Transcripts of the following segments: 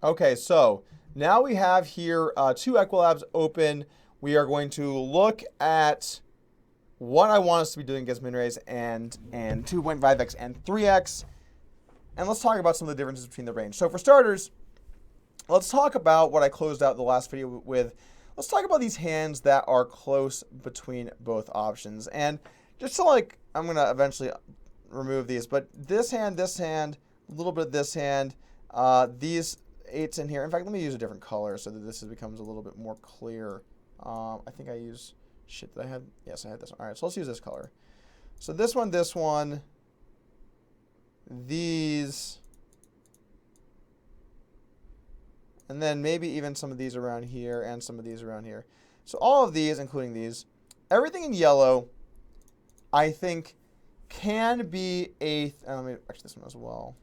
Okay, so now we have here two Equilabs open. We are going to look at what I want us to be doing against min raise and 2.5x and 3x. And let's talk about some of the differences between the range. So for starters, let's talk about what I closed out the last video with. Let's talk about these hands that are close between both options. And just so I'm going to eventually remove these, but this hand, a little bit of this hand, these eights in here. In fact, let me use a different color so that this becomes a little bit more clear. I think I use, shit, did I have, yes, I had this one. All right, so let's use this color. So this one, these, and then maybe even some of these around here and some of these around here. So all of these, including these, everything in yellow, I think can be a, let me actually this one as well.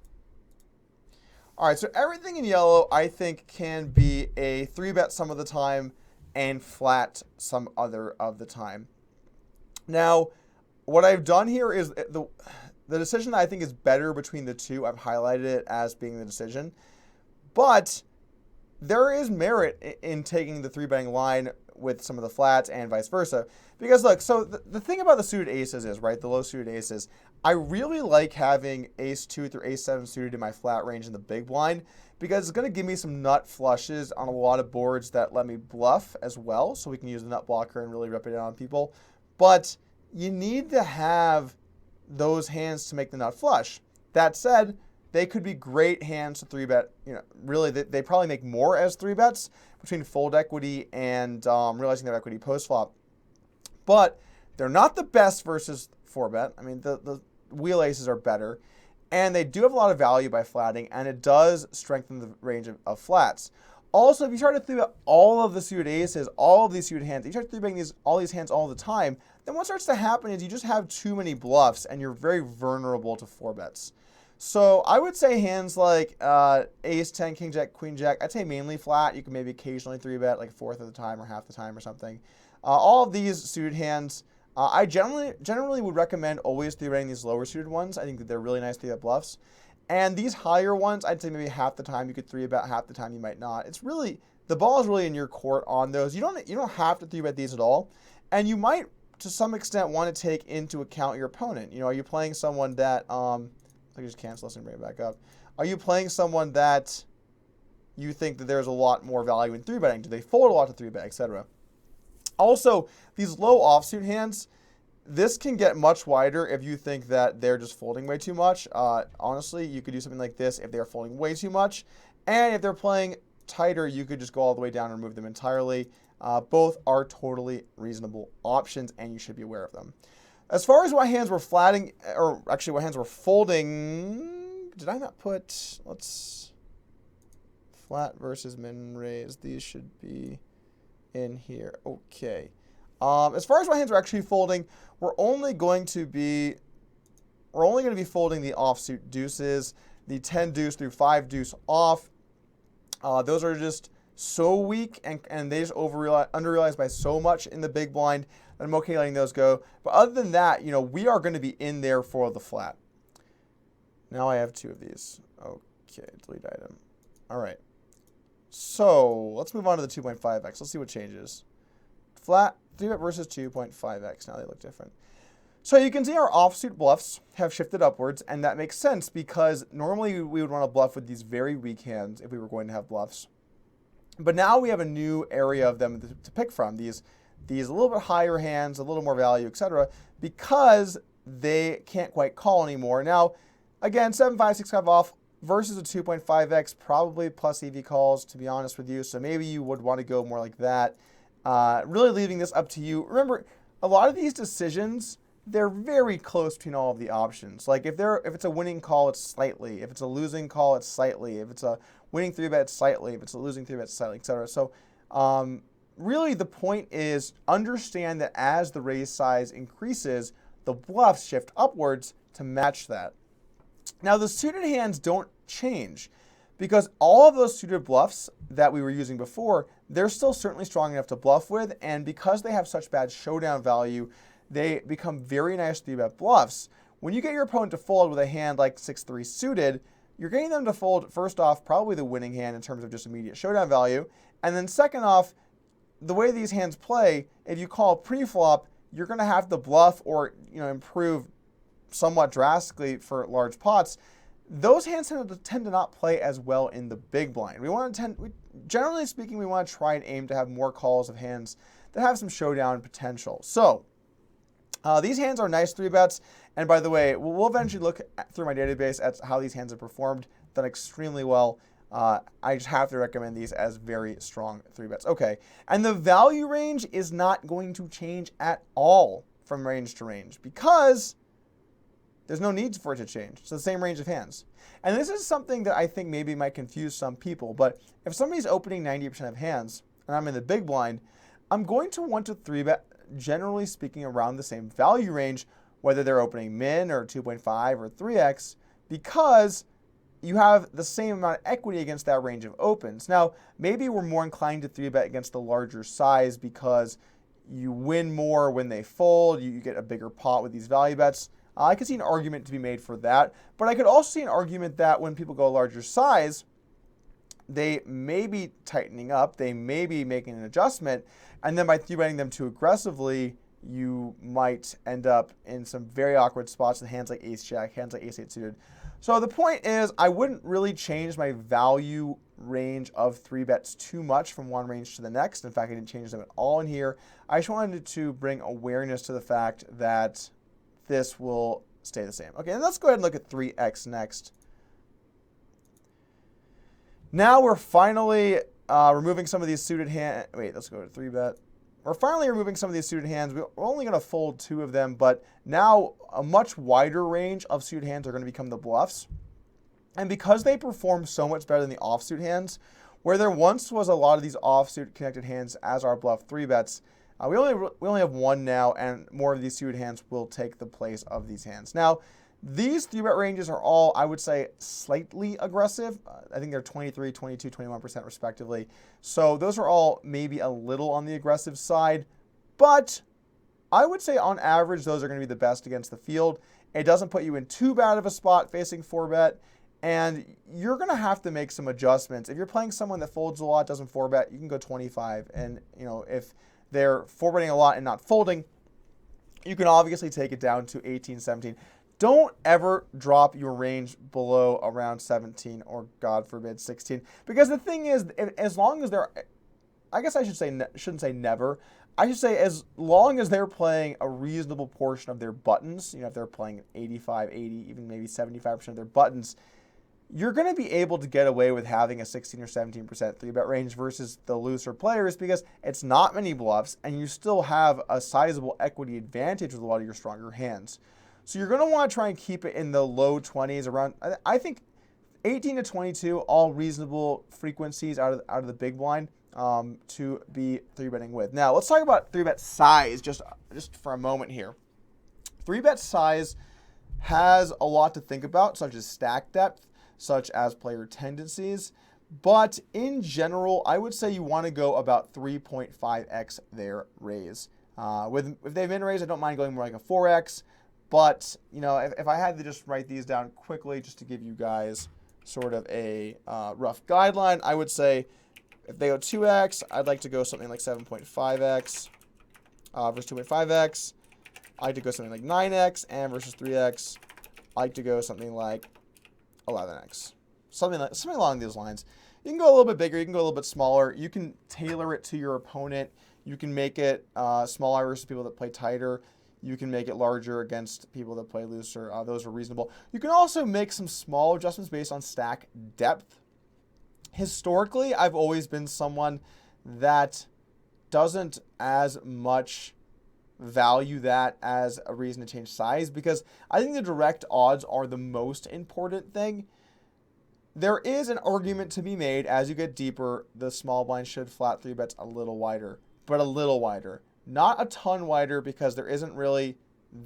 All right, so everything in yellow, I think, can be a 3-bet some of the time and flat some other of the time. Now, what I've done here is the decision that I think is better between the two. I've highlighted it as being the decision. But there is merit in taking the 3-betting line with some of the flats and vice versa. Because look, so the thing about the suited aces is, right, the low suited aces, I really like having ace 2 through ace 7 suited in my flat range in the big blind because it's going to give me some nut flushes on a lot of boards that let me bluff as well. So we can use the nut blocker and really rip it down on people. But you need to have those hands to make the nut flush. That said, they could be great hands to 3-bet. You know, really, they probably make more as 3-bets between fold equity and realizing their equity post-flop. But they're not the best versus 4-bet. I mean, the wheel aces are better. And they do have a lot of value by flatting, and it does strengthen the range of flats. Also, if you start to 3-bet all of the suited aces, all of these suited hands, you start 3-betting all these hands all the time, then what starts to happen is you just have too many bluffs, and you're very vulnerable to 4-bets. So I would say hands like ace 10, king jack, queen jack, I'd say mainly flat. You can maybe occasionally 3-bet like a fourth of the time or half the time or something. All of these suited hands, I generally would recommend always 3-betting these lower suited ones. I think that they're really nice 3-bet bluffs. And these higher ones, I'd say maybe half the time you could 3-bet, half the time you might not. It's really, the ball is really in your court on those. You don't have to 3-bet these at all. And you might, to some extent, want to take into account your opponent. You know, are you playing someone that, I can just cancel this and bring it back up. Are you playing someone that you think that there's a lot more value in 3-betting? Do they fold a lot to 3-bet, etc.? Also, these low offsuit hands, this can get much wider if you think that they're just folding way too much. Honestly, you could do something like this if they're folding way too much. And if they're playing tighter, you could just go all the way down and remove them entirely. Both are totally reasonable options, and you should be aware of them. As far as what hands were flatting, or actually what hands were folding, did I not put, let's, flat versus min raise, these should be in here. Okay. As far as what hands are actually folding, we're only going to be folding the offsuit deuces, the 10 deuce through 5 deuce off. Those are just so weak and they just under-realized by so much in the big blind that I'm okay letting those go. But other than that, you know, we are going to be in there for the flat. Now I have 2 of these. Okay, delete item. All right. So let's move on to the 2.5x. Let's see what changes. Flat 3-bet versus 2.5x. Now they look different. So you can see our offsuit bluffs have shifted upwards, and that makes sense because normally we would want to bluff with these very weak hands if we were going to have bluffs. But now we have a new area of them to pick from. These a little bit higher hands, a little more value, etc., because they can't quite call anymore. Now, again, 7-5, 6-5 off versus a 2.5x, probably plus EV calls, to be honest with you. So maybe you would want to go more like that. Really leaving this up to you. Remember, a lot of these decisions, they're very close between all of the options. Like if it's a winning call, it's slightly. If it's a losing call, it's slightly. If it's a winning 3-bet, it's slightly. If it's a losing 3-bet, it's slightly, etc. So really the point is understand that as the raise size increases, the bluffs shift upwards to match that. Now the suited hands don't change because all of those suited bluffs that we were using before, they're still certainly strong enough to bluff with, and because they have such bad showdown value, they become very nice 3-bet bluffs. When you get your opponent to fold with a hand like 6-3 suited, you're getting them to fold, first off, probably the winning hand in terms of just immediate showdown value. And then second off, the way these hands play, if you call pre-flop, you're going to have to bluff or improve somewhat drastically for large pots. Those hands tend to not play as well in the big blind. Generally speaking, we want to try and aim to have more calls of hands that have some showdown potential. So these hands are nice 3-bets. And by the way, we'll eventually look through my database at how these hands have performed, done extremely well. I just have to recommend these as very strong 3-bets. Okay, and the value range is not going to change at all from range to range because there's no need for it to change. It's the same range of hands. And this is something that I think maybe might confuse some people, but if somebody's opening 90% of hands and I'm in the big blind, I'm going to want to 3-bet, generally speaking, around the same value range, whether they're opening min or 2.5 or 3x, because you have the same amount of equity against that range of opens. Now, maybe we're more inclined to 3-bet against the larger size because you win more when they fold, you get a bigger pot with these value bets. I could see an argument to be made for that, but I could also see an argument that when people go larger size, they may be tightening up, they may be making an adjustment, and then by 3-betting them too aggressively, you might end up in some very awkward spots in hands like ace-jack, hands like ace-8 suited. So the point is, I wouldn't really change my value range of 3-bets too much from one range to the next. In fact, I didn't change them at all in here. I just wanted to bring awareness to the fact that this will stay the same. Okay, and let's go ahead and look at 3x next. Now we're finally removing some of these suited hands. Wait, let's go to 3-bet. We're finally removing some of these suited hands. We're only going to fold 2 of them, but now a much wider range of suited hands are going to become the bluffs. And because they perform so much better than the offsuit hands, where there once was a lot of these offsuit connected hands as our bluff 3-bets, we only have one now, and more of these suited hands will take the place of these hands. Now, these 3-bet ranges are all, I would say, slightly aggressive. I think they're 23, 22, 21% respectively. So those are all maybe a little on the aggressive side, but I would say on average, those are going to be the best against the field. It doesn't put you in too bad of a spot facing 4-bet, and you're going to have to make some adjustments. If you're playing someone that folds a lot, doesn't 4-bet, you can go 25. And if they're 4-betting a lot and not folding, you can obviously take it down to 18, 17. Don't ever drop your range below around 17 or, God forbid, 16. Because the thing is, as long as they're, I guess I shouldn't say never. I should say as long as they're playing a reasonable portion of their buttons, if they're playing 85, 80, even maybe 75% of their buttons, you're going to be able to get away with having a 16 or 17% 3-bet range versus the looser players because it's not many bluffs and you still have a sizable equity advantage with a lot of your stronger hands. So you're going to want to try and keep it in the low 20s around, I think 18 to 22, all reasonable frequencies out of the big blind to be 3-betting with. Now, let's talk about 3-bet size just for a moment here. 3-bet size has a lot to think about, such as stack depth, such as player tendencies. But in general, I would say you want to go about 3.5x their raise. If they've been raised, I don't mind going more like a 4x. But, if I had to just write these down quickly just to give you guys sort of a rough guideline, I would say if they go 2x, I'd like to go something like 7.5x versus 2.5x. I like to go something like 9x, and versus 3x, I like to go something like 11x. Something along these lines. You can go a little bit bigger, you can go a little bit smaller. You can tailor it to your opponent. You can make it smaller versus people that play tighter. You can make it larger against people that play looser. Those are reasonable. You can also make some small adjustments based on stack depth. Historically, I've always been someone that doesn't as much value that as a reason to change size because I think the direct odds are the most important thing. There is an argument to be made as you get deeper, the small blind should flat 3-bets a little wider, but a little wider. Not a ton wider because there isn't really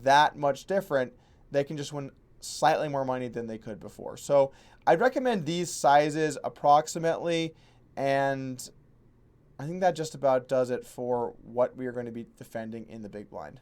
that much different. They can just win slightly more money than they could before. So I'd recommend these sizes approximately, and I think that just about does it for what we are going to be defending in the big blind.